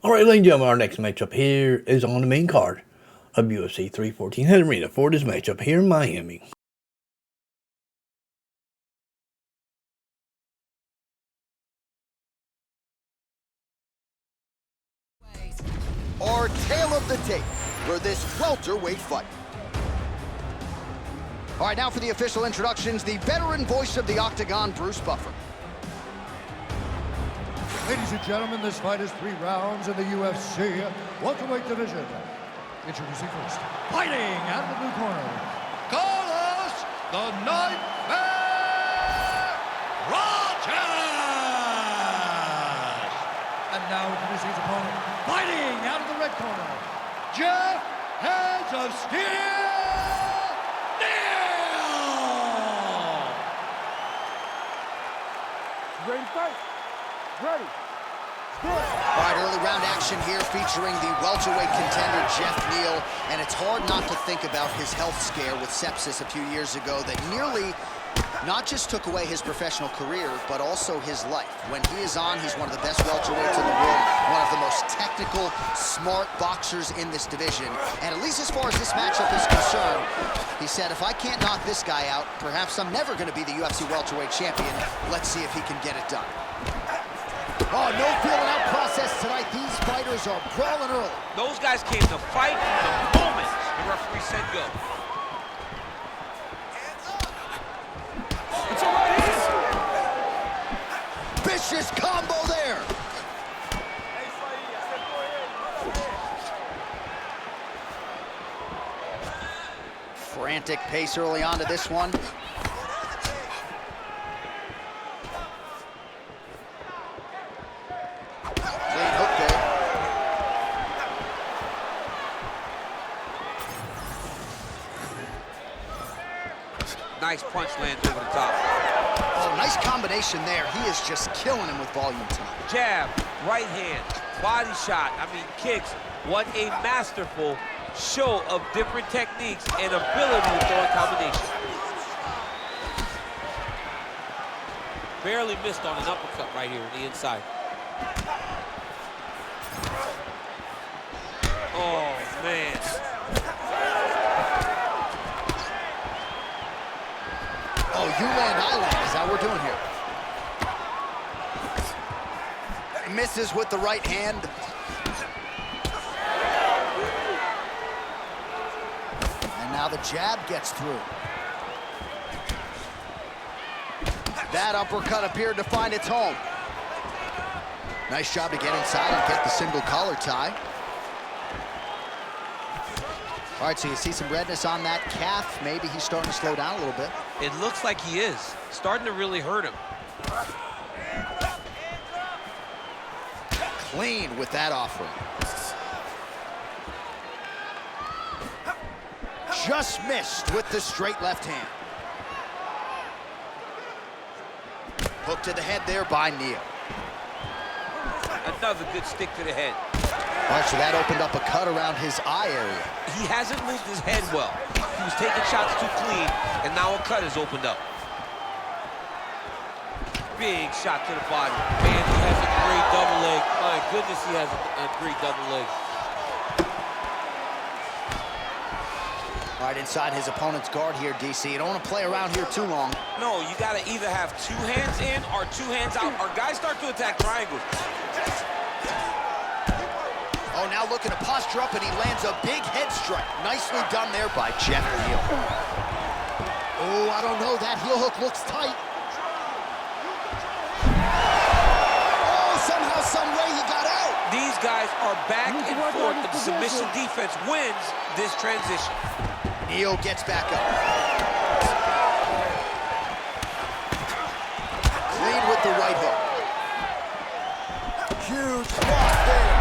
Alright, ladies and gentlemen, our next matchup here is on the main card of UFC 314 Head Arena for this matchup here in Miami. Our tale of the tape for this welterweight fight. All right, now for the official introductions, the veteran voice of the Octagon, Bruce Buffer. Ladies and gentlemen, this fight is 3 rounds in the UFC welterweight division. Introducing first, fighting out of the blue corner, Carlos the Nightmare Rogers! And now introducing his opponent, fighting out of the red corner, Geoff Hands of Steel Neal! Ready to fight? Ready. All right, early round action here featuring the welterweight contender Geoff Neal, and it's hard not to think about his health scare with sepsis a few years ago that nearly not just took away his professional career, but also his life. When he is on, he's one of the best welterweights in the world, one of the most technical, smart boxers in this division, and at least as far as this matchup is concerned, he said, if I can't knock this guy out, perhaps I'm never going to be the UFC welterweight champion. Let's see if he can get it done. Oh, no feeling out process tonight. These fighters are brawling early. Those guys came to fight from the moment the referee said go. It's all right. Vicious combo there. Frantic pace early on to this one. Nice punch lands over the top. Oh, nice combination there. He is just killing him with volume tonight. Jab, right hand, body shot, kicks. What a masterful show of different techniques and ability to throw a combination. Barely missed on an uppercut right here on the inside. Oh, man. Oh, you land, I land is how we're doing here. Misses with the right hand. And now the jab gets through. That uppercut appeared to find its home. Nice job to get inside and get the single collar tie. All right, so you see some redness on that calf. Maybe he's starting to slow down a little bit. It looks like he is. Starting to really hurt him. Clean with that offering. Just missed with the straight left hand. Hook to the head there by Neal. Another good stick to the head. All right, so that opened up a cut around his eye area. He hasn't moved his head well. He was taking shots too clean, and now a cut has opened up. Big shot to the body. Man, he has a great double leg. My goodness, he has a great double leg. All right, inside his opponent's guard here, DC. You don't want to play around here too long. No, you got to either have 2 hands in or 2 hands out. Our guys start to attack triangles. Oh, now looking to posture up, and he lands a big head strike. Nicely done there by Geoff Neal. Oh, I don't know. That heel hook looks tight. Oh, somehow, some way he got out. These guys are back and forth, but the submission defense wins this transition. Neal gets back up. Clean with the right hook. Huge block there.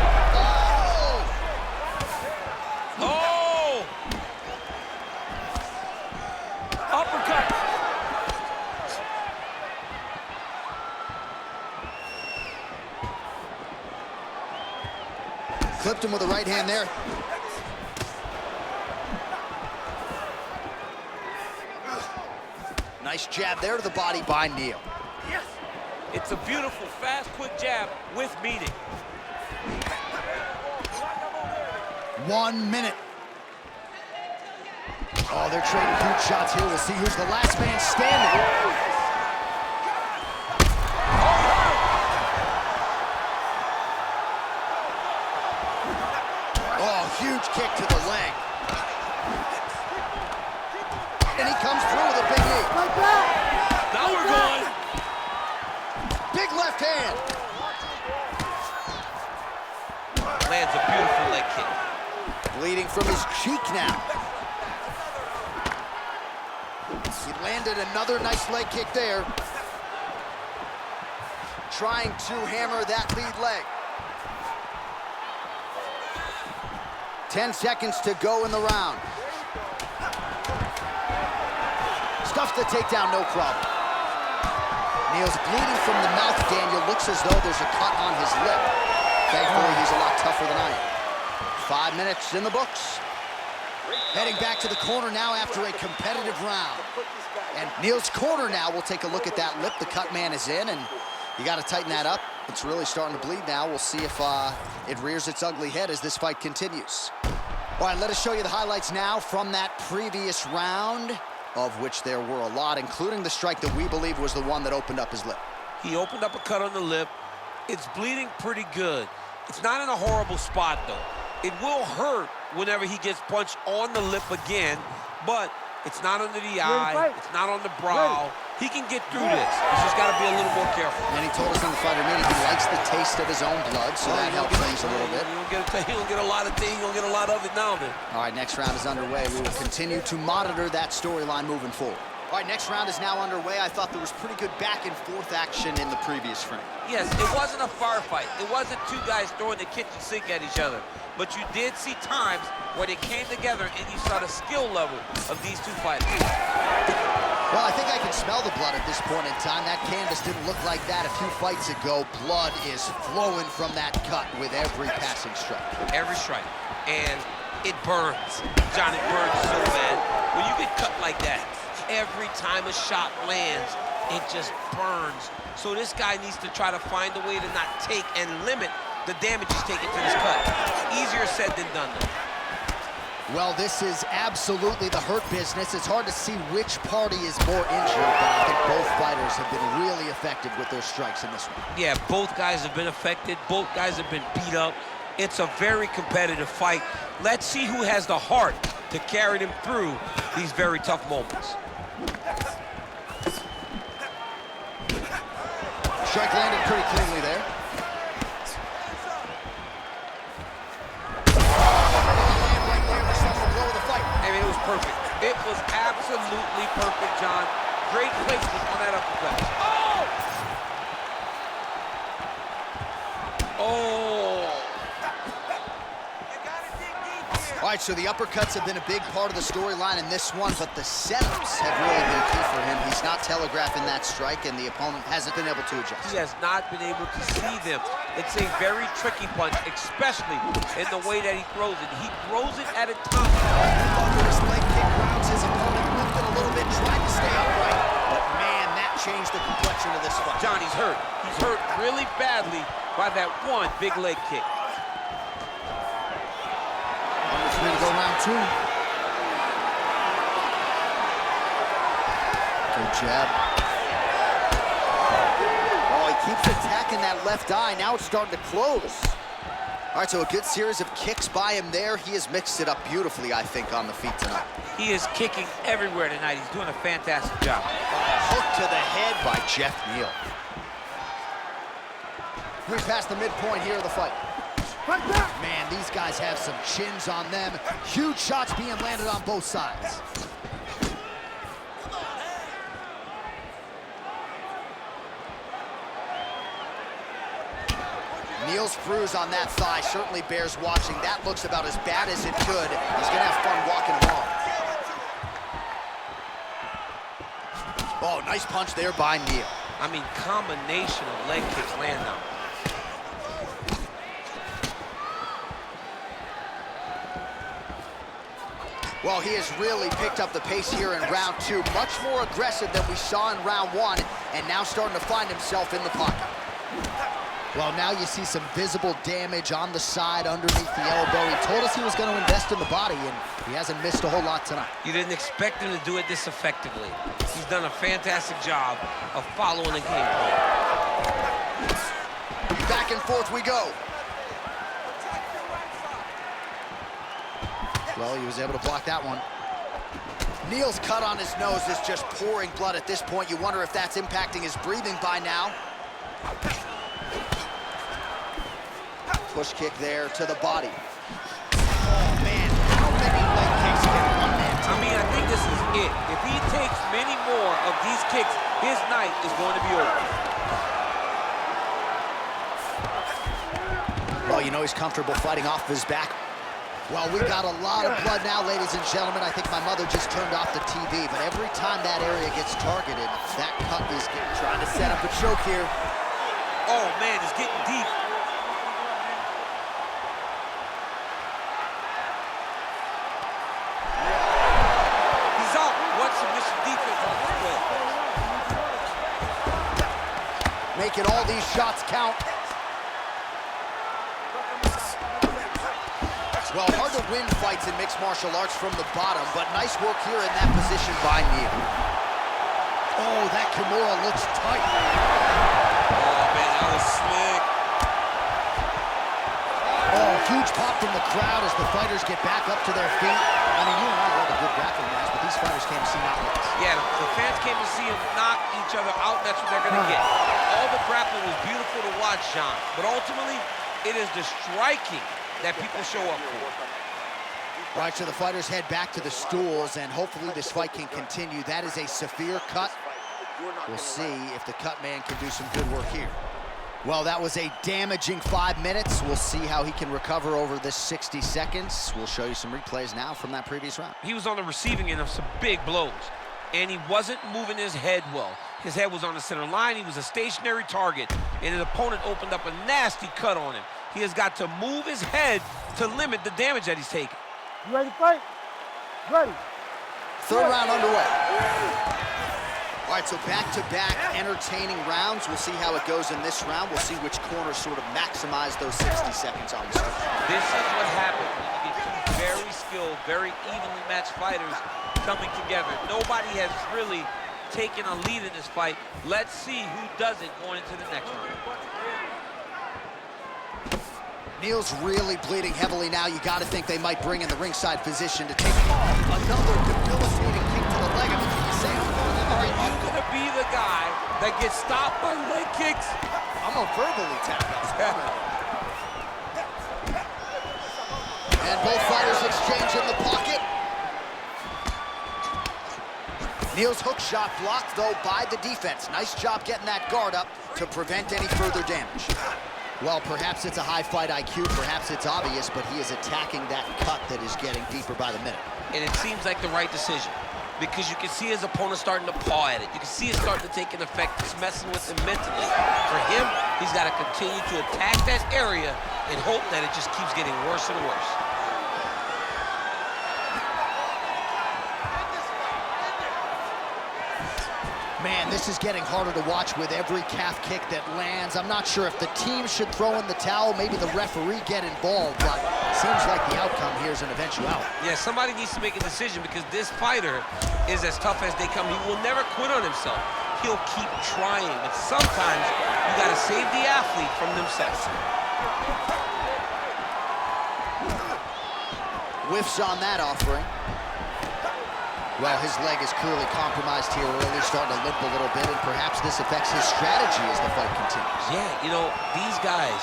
Oh! Uppercut. Clipped him with the right hand there. Nice jab there to the body by Neal. Yes! It's a beautiful, fast, quick jab with meaning. 1 minute. Oh, they're trading huge shots here. We'll see who's the last man standing. Oh, huge kick to the leg. And he comes through with a big knee. Now we're going. Big left hand. Lands a beautiful leg kick. Bleeding from his cheek now. He landed another nice leg kick there. Trying to hammer that lead leg. 10 seconds to go in the round. Stuffs the takedown, no problem. Neal's bleeding from the mouth, Daniel. Looks as though there's a cut on his lip. Thankfully, he's a lot tougher than I am. 5 minutes in the books. Heading back to the corner now after a competitive round. And Neal's corner now, we'll take a look at that lip. The cut man is in, and you got to tighten that up. It's really starting to bleed now. We'll see if it rears its ugly head as this fight continues. All right, let us show you the highlights now from that previous round, of which there were a lot, including the strike that we believe was the one that opened up his lip. He opened up a cut on the lip. It's bleeding pretty good. It's not in a horrible spot, though. It will hurt whenever he gets punched on the lip again, but it's not under the eye. It's not on the brow. He can get through this. He's just got to be a little more careful. And he told us in the fighter meeting he likes the taste of his own blood, so that helps things a little bit. He don't get a lot of things. He don't get a lot of it now, then. All right, next round is underway. We will continue to monitor that storyline moving forward. All right, next round is now underway. I thought there was pretty good back and forth action in the previous frame. Yes, it wasn't a firefight. It wasn't two guys throwing the kitchen sink at each other. But you did see times where they came together and you saw the skill level of these two fighters. Well, I think I can smell the blood at this point in time. That canvas didn't look like that a few fights ago. Blood is flowing from that cut with every passing strike. Every strike. And it burns. John, it burns so bad. When you get cut like that, every time a shot lands, it just burns. So this guy needs to try to find a way to not take and limit the damage he's taking to this cut. Easier said than done, though. Well, this is absolutely the hurt business. It's hard to see which party is more injured, but I think both fighters have been really effective with their strikes in this one. Yeah, both guys have been affected. Both guys have been beat up. It's a very competitive fight. Let's see who has the heart to carry them through these very tough moments. Strike landed pretty cleanly there. It was perfect. It was absolutely perfect, John. Great placement on that uppercut. Oh! All right, so the uppercuts have been a big part of the storyline in this one, but the setups have really been key for him. He's not telegraphing that strike, and the opponent hasn't been able to adjust. He has not been able to see them. It's a very tricky punch, especially in the way that he throws it. He throws it at a time. After his leg kick grounds his opponent lifted a little bit, tried to stay upright, but man, that changed the complexion of this fight. John, he's hurt. He's hurt really badly by that one big leg kick. It's ready to go round two. Good jab. Oh, he keeps attacking that left eye. Now it's starting to close. All right, so a good series of kicks by him there. He has mixed it up beautifully, I think, on the feet tonight. He is kicking everywhere tonight. He's doing a fantastic job. Hook to the head by Geoff Neal. We're past the midpoint here of the fight. Man, these guys have some chins on them. Huge shots being landed on both sides. Neal's bruise on that thigh certainly bears watching. That looks about as bad as it could. He's gonna have fun walking along. Oh, nice punch there by Neal. I mean, combination of leg kicks land now. Well, he has really picked up the pace here in round two. Much more aggressive than we saw in round one, and now starting to find himself in the pocket. Well, now you see some visible damage on the side underneath the elbow. He told us he was going to invest in the body, and he hasn't missed a whole lot tonight. You didn't expect him to do it this effectively. He's done a fantastic job of following the game plan. Back and forth we go. Well, he was able to block that one. Neal's cut on his nose is just pouring blood at this point. You wonder if that's impacting his breathing by now. Push kick there to the body. Oh, man, how many leg kicks can one man take? I mean, I think this is it. If he takes many more of these kicks, his night is going to be over. Well, you know he's comfortable fighting off his back. Well, we got a lot of blood now, ladies and gentlemen. I think my mother just turned off the TV, but every time that area gets targeted, that cut is trying to set up a choke here. Oh, man, it's getting deep. He's out. What submission defense on this play? Making all these shots count. Well, hard to win fights in mixed martial arts from the bottom, but nice work here in that position by Neal. Oh, that Kimura looks tight. Oh, man, that was slick. Oh, huge pop from the crowd as the fighters get back up to their feet. I mean, you and I love a good grappling match, but these fighters came to see knockouts. Yeah, the fans came to see them knock each other out, and that's what they're going to get. All the grappling was beautiful to watch, John, but ultimately, it is the striking that people show up for. All right, so the fighters head back to the stools, and hopefully this fight can continue. That is a severe cut. We'll see if the cut man can do some good work here. Well, that was a damaging 5 minutes. We'll see how he can recover over this 60 seconds. We'll show you some replays now from that previous round. He was on the receiving end of some big blows, and he wasn't moving his head well. His head was on the center line. He was a stationary target, and his opponent opened up a nasty cut on him. He has got to move his head to limit the damage that he's taking. You ready to fight? Ready. Third round underway. All right, so back-to-back entertaining rounds. We'll see how it goes in this round. We'll see which corner sort of maximize those 60 seconds on the screen. This is what happens when you get two very skilled, very evenly matched fighters coming together. Nobody has really taken a lead in this fight. Let's see who does it going into the next round. Neal's really bleeding heavily now. You got to think they might bring in the ringside physician to take another debilitating kick to the leg. I mean, can you say Are you going to be the guy that gets stopped by leg kicks? I'm a verbally tap out. And both fighters exchange in the pocket. Neal's hook shot blocked, though, by the defense. Nice job getting that guard up to prevent any further damage. Well, perhaps it's a high fight IQ, perhaps it's obvious, but he is attacking that cut that is getting deeper by the minute. And it seems like the right decision, because you can see his opponent starting to paw at it. You can see it starting to take an effect. It's messing with him mentally. For him, he's got to continue to attack that area and hope that it just keeps getting worse and worse. Man, this is getting harder to watch with every calf kick that lands. I'm not sure if the team should throw in the towel, maybe the referee get involved, but it seems like the outcome here is an eventuality. Yeah, somebody needs to make a decision, because this fighter is as tough as they come. He will never quit on himself. He'll keep trying, but sometimes you got to save the athlete from themselves. Whiffs on that offering. Well, his leg is clearly compromised here early, starting to limp a little bit, and perhaps this affects his strategy as the fight continues. Yeah, you know, these guys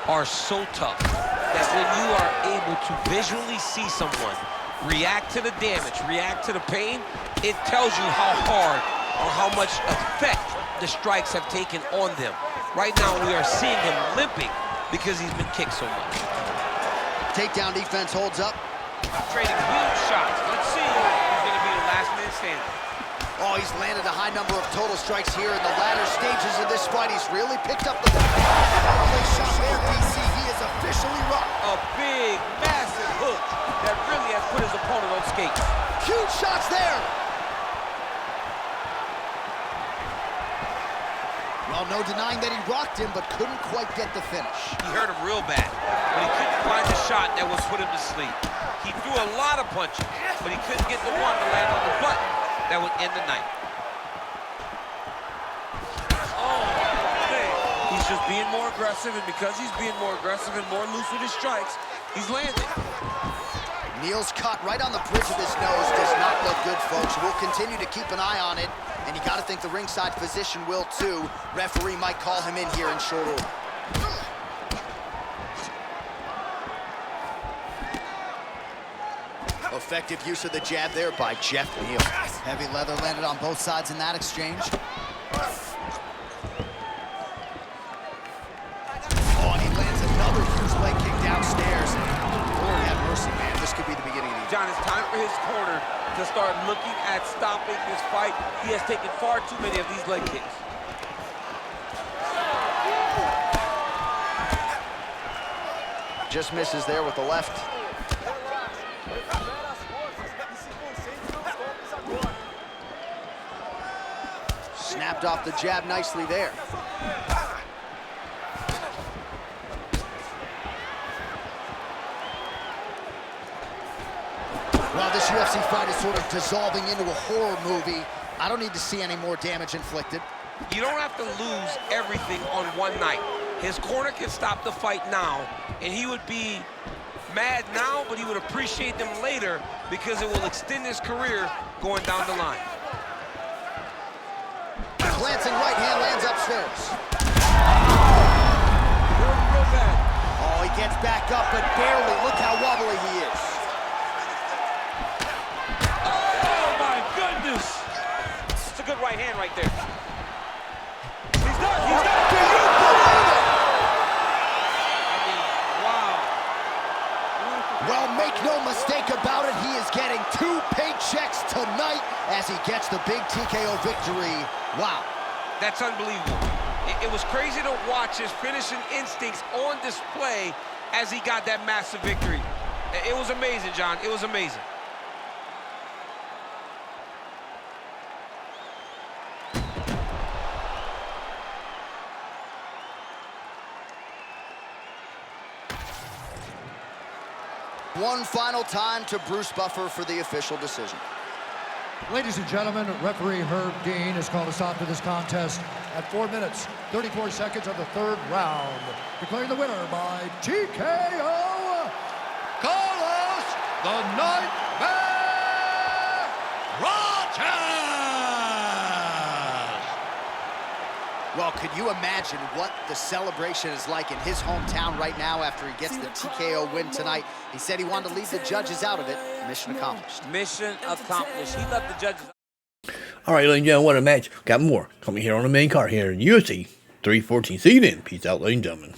are so tough that when you are able to visually see someone react to the damage, react to the pain, it tells you how hard or how much effect the strikes have taken on them. Right now, we are seeing him limping because he's been kicked so much. Takedown defense holds up. Trading huge shots. Let's see who's going to be the last man standing. Oh, he's landed a high number of total strikes here in the latter stages of this fight. He's really picked up the shot there, DC. He is officially rocked. A big, massive hook that really has put his opponent on skates. Huge shots there. Well, no No denying that he rocked him, but couldn't quite get the finish. He hurt him real bad, but he couldn't find the shot that would put him to sleep. He threw a lot of punches, but he couldn't get the one to land on the button that would end the night. Oh, man. He's just being more aggressive, and because he's being more aggressive and more loose with his strikes, he's landing. Neal's cut right on the bridge of his nose does not look good, folks. We'll continue to keep an eye on it, and you got to think the ringside physician will too. Referee might call him in here in short order. Effective use of the jab there by Geoff Neal. Heavy leather landed on both sides in that exchange. Oh, and he lands another huge leg kick downstairs. Lord have mercy, man. This could be the beginning of the John, it's time for his corner to start looking at stopping this fight. He has taken far too many of these leg kicks. Just misses there with the left. Snapped off the jab nicely there. Well, this UFC fight is sort of dissolving into a horror movie. I don't need to see any more damage inflicted. You don't have to lose everything on one night. His corner can stop the fight now, and he would be mad now, but he would appreciate them later because it will extend his career going down the line. Glancing right hand lands upstairs. Real bad. Oh, he gets back up, but barely. Look how wobbly he is. Oh, my goodness. It's a good right hand right there. He's done. He's done. Do you believe it? I mean, wow. Well, make no mistake about it, he is getting 2 paychecks tonight as he gets the big TKO victory. Wow. That's unbelievable. It was crazy to watch his finishing instincts on display as he got that massive victory. It was amazing, John. It was amazing. One final time to Bruce Buffer for the official decision. Ladies and gentlemen, referee Herb Dean has called a stop to this contest at 4 minutes, 34 seconds of the 3rd round, declaring the winner by TKO, Carlos the Nightmare Prates! Well, could you imagine what the celebration is like in his hometown right now after he gets the TKO win tonight? He said he wanted to leave the judges out of it. Mission accomplished. Mission accomplished. He left the judges. All right, ladies and gentlemen, what a match. Got more coming here on the main card here in UFC 314. See you then. Peace out, ladies and gentlemen.